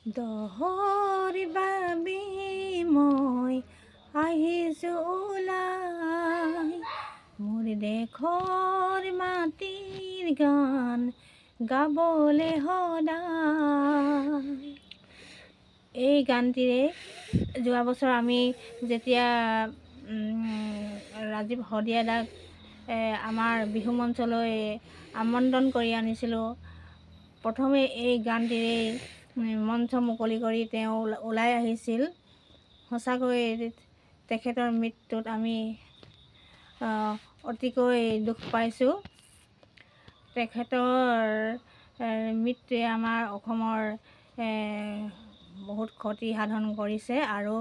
দহৰ বাবে মই আহিছোঁ ওলাই, মোৰ দেশৰ মাটিৰ গান গাবলে সদায়। এই গানটিৰে যোৱা বছৰ আমি যেতিয়া ৰাজীৱ শদিয়াদাক আমাৰ বিহু মঞ্চলৈ আমন্ত্ৰণ কৰি আনিছিলোঁ, প্ৰথমে এই গানটিৰেই মঞ্চ মুকলি কৰি তেওঁ ওলাই আহিছিল। সঁচাকৈ তেখেতৰ মৃত্যুত আমি অতিকৈ দুখ পাইছোঁ। তেখেতৰ মৃত্যুৱে আমাৰ অসমৰ বহুত ক্ষতি সাধন কৰিছে আৰু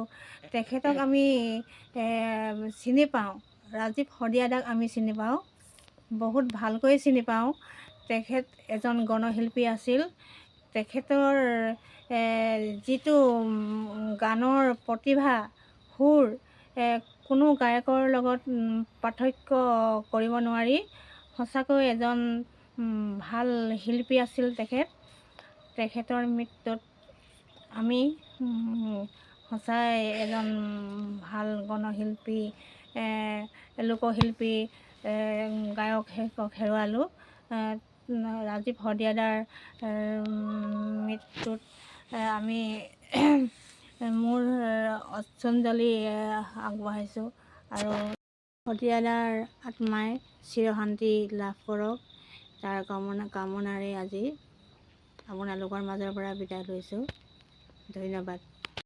তেখেতক আমি চিনি পাওঁ, ৰাজীৱ শদিয়াদাক আমি চিনি পাওঁ, বহুত ভালকৈ চিনি পাওঁ। তেখেত এজন গণশিল্পী আছিল। তেখেতৰ যিটো গানৰ প্ৰতিভা, সুৰ, কোনো গায়কৰ লগত পাৰ্থক্য কৰিব নোৱাৰি। সঁচাকৈ এজন ভাল শিল্পী আছিল তেখেত। তেখেতৰ মৃত্যুত আমি সঁচাই এজন ভাল গণশিল্পী, লোকশিল্পী, গায়ক হেৰুৱালোঁ। ৰাজীৱ শদিয়াদাৰ মৃত্যুত আমি মোৰ শ্ৰদ্ধাঞ্জলি আগবঢ়াইছোঁ আৰু শদিয়াদাৰ আত্মাই চিৰশান্তি লাভ কৰক, তাৰ কামনাৰে আজি আপোনালোকৰ মাজৰ পৰা বিদায় লৈছোঁ। ধন্যবাদ।